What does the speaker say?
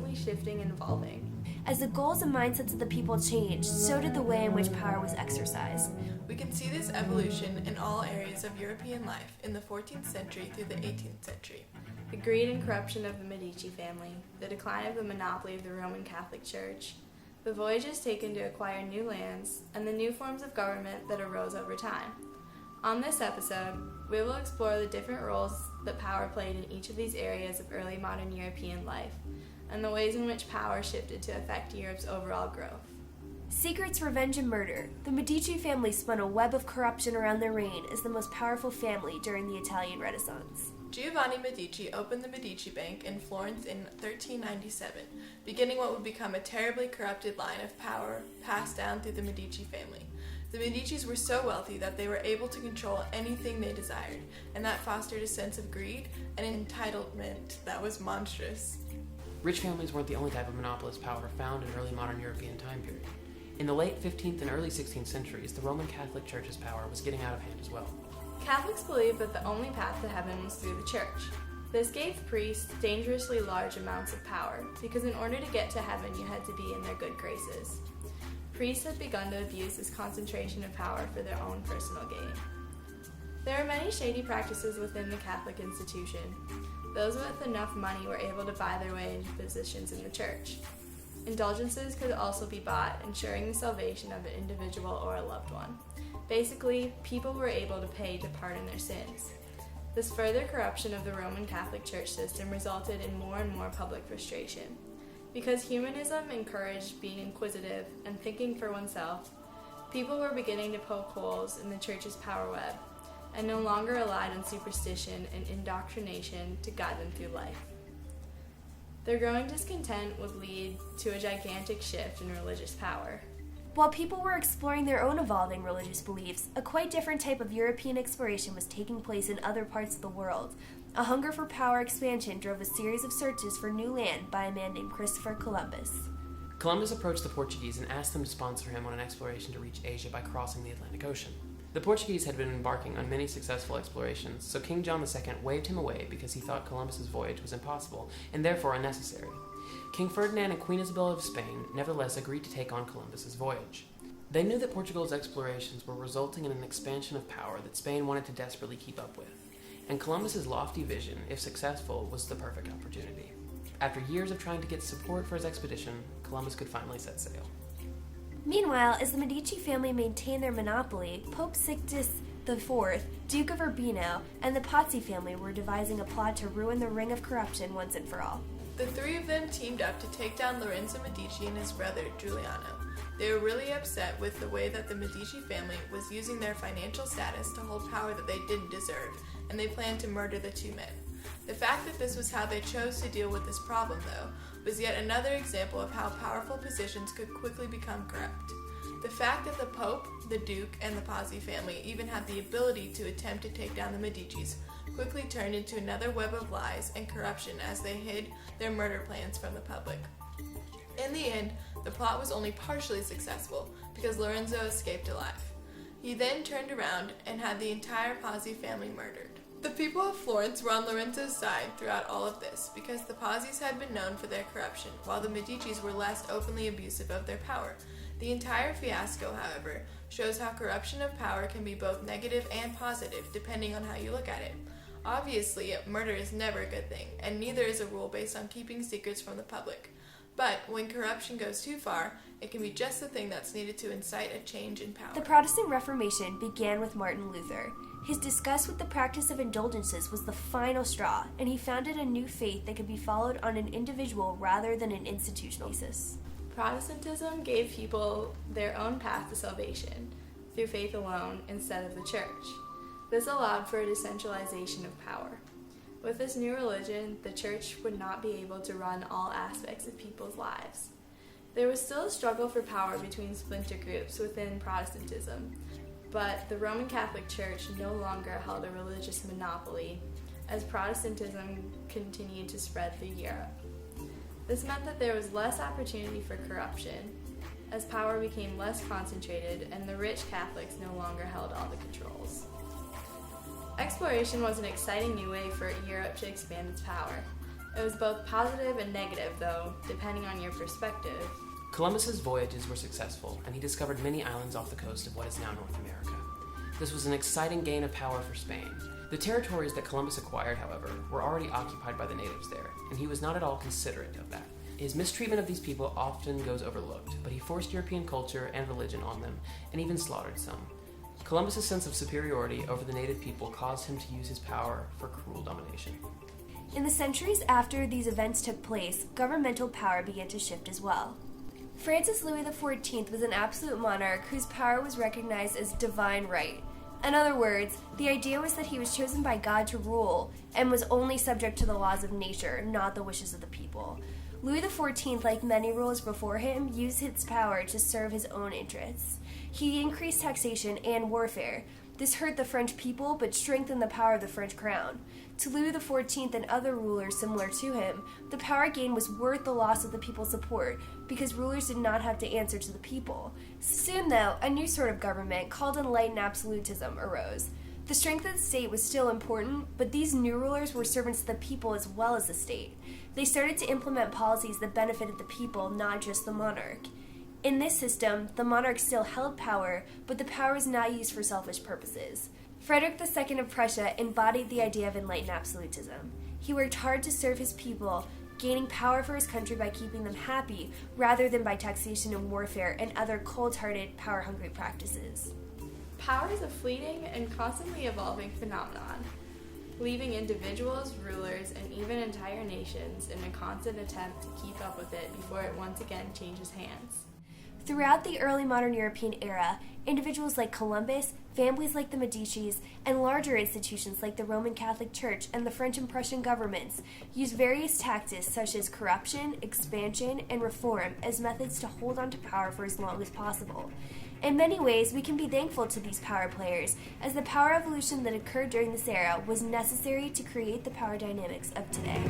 constantly shifting and evolving. As the goals and mindsets of the people changed, so did the way in which power was exercised. We can see this evolution in all areas of European life in the 14th century through the 18th century. The greed and corruption of the Medici family, the decline of the monopoly of the Roman Catholic Church, the voyages taken to acquire new lands, and the new forms of government that arose over time. On this episode, we will explore the different roles that power played in each of these areas of early modern European life, and the ways in which power shifted to affect Europe's overall growth. Secrets, revenge, and murder. The Medici family spun a web of corruption around their reign as the most powerful family during the Italian Renaissance. Giovanni Medici opened the Medici Bank in Florence in 1397, beginning what would become a terribly corrupted line of power passed down through the Medici family. The Medicis were so wealthy that they were able to control anything they desired, and that fostered a sense of greed and entitlement that was monstrous. Rich families weren't the only type of monopolist power found in early modern European time period. In the late 15th and early 16th centuries, the Roman Catholic Church's power was getting out of hand as well. Catholics believed that the only path to heaven was through the church. This gave priests dangerously large amounts of power, because in order to get to heaven you had to be in their good graces. Priests had begun to abuse this concentration of power for their own personal gain. There are many shady practices within the Catholic institution. Those with enough money were able to buy their way into positions in the church. Indulgences could also be bought, ensuring the salvation of an individual or a loved one. Basically, people were able to pay to pardon their sins. This further corruption of the Roman Catholic Church system resulted in more and more public frustration. Because humanism encouraged being inquisitive and thinking for oneself, people were beginning to poke holes in the church's power web, and no longer relied on superstition and indoctrination to guide them through life. Their growing discontent would lead to a gigantic shift in religious power. While people were exploring their own evolving religious beliefs, a quite different type of European exploration was taking place in other parts of the world. A hunger for power expansion drove a series of searches for new land by a man named Christopher Columbus. Columbus approached the Portuguese and asked them to sponsor him on an exploration to reach Asia by crossing the Atlantic Ocean. The Portuguese had been embarking on many successful explorations, so King John II waved him away because he thought Columbus's voyage was impossible and therefore unnecessary. King Ferdinand and Queen Isabella of Spain nevertheless agreed to take on Columbus's voyage. They knew that Portugal's explorations were resulting in an expansion of power that Spain wanted to desperately keep up with, and Columbus's lofty vision, if successful, was the perfect opportunity. After years of trying to get support for his expedition, Columbus could finally set sail. Meanwhile, as the Medici family maintained their monopoly, Pope Sixtus IV, Duke of Urbino, and the Pazzi family were devising a plot to ruin the ring of corruption once and for all. The three of them teamed up to take down Lorenzo Medici and his brother, Giuliano. They were really upset with the way that the Medici family was using their financial status to hold power that they didn't deserve, and they planned to murder the two men. The fact that this was how they chose to deal with this problem, though, was yet another example of how powerful positions could quickly become corrupt. The fact that the Pope, the Duke, and the Pazzi family even had the ability to attempt to take down the Medicis quickly turned into another web of lies and corruption as they hid their murder plans from the public. In the end, the plot was only partially successful because Lorenzo escaped alive. He then turned around and had the entire Pazzi family murdered. The people of Florence were on Lorenzo's side throughout all of this because the Pazzis had been known for their corruption, while the Medicis were less openly abusive of their power. The entire fiasco, however, shows how corruption of power can be both negative and positive, depending on how you look at it. Obviously, murder is never a good thing, and neither is a rule based on keeping secrets from the public. But when corruption goes too far, it can be just the thing that's needed to incite a change in power. The Protestant Reformation began with Martin Luther. His disgust with the practice of indulgences was the final straw, and he founded a new faith that could be followed on an individual rather than an institutional basis. Protestantism gave people their own path to salvation, through faith alone instead of the church. This allowed for a decentralization of power. With this new religion, the church would not be able to run all aspects of people's lives. There was still a struggle for power between splinter groups within Protestantism, but the Roman Catholic Church no longer held a religious monopoly as Protestantism continued to spread through Europe. This meant that there was less opportunity for corruption, as power became less concentrated and the rich Catholics no longer held all the controls. Exploration was an exciting new way for Europe to expand its power. It was both positive and negative, though, depending on your perspective. Columbus's voyages were successful, and he discovered many islands off the coast of what is now North America. This was an exciting gain of power for Spain. The territories that Columbus acquired, however, were already occupied by the natives there, and he was not at all considerate of that. His mistreatment of these people often goes overlooked, but he forced European culture and religion on them, and even slaughtered some. Columbus's sense of superiority over the native people caused him to use his power for cruel domination. In the centuries after these events took place, governmental power began to shift as well. Francis Louis XIV was an absolute monarch whose power was recognized as divine right. In other words, the idea was that he was chosen by God to rule and was only subject to the laws of nature, not the wishes of the people. Louis XIV, like many rulers before him, used his power to serve his own interests. He increased taxation and warfare. This hurt the French people, but strengthened the power of the French crown. To Louis XIV and other rulers similar to him, the power gain was worth the loss of the people's support, because rulers did not have to answer to the people. Soon, though, a new sort of government, called enlightened absolutism, arose. The strength of the state was still important, but these new rulers were servants to the people as well as the state. They started to implement policies that benefited the people, not just the monarch. In this system, the monarch still held power, but the power was not used for selfish purposes. Frederick II of Prussia embodied the idea of enlightened absolutism. He worked hard to serve his people, gaining power for his country by keeping them happy, rather than by taxation and warfare and other cold-hearted, power-hungry practices. Power is a fleeting and constantly evolving phenomenon, leaving individuals, rulers, and even entire nations in a constant attempt to keep up with it before it once again changes hands. Throughout the early modern European era, individuals like Columbus, families like the Medicis, and larger institutions like the Roman Catholic Church and the French and Prussian governments used various tactics such as corruption, expansion, and reform as methods to hold on to power for as long as possible. In many ways, we can be thankful to these power players, as the power evolution that occurred during this era was necessary to create the power dynamics of today.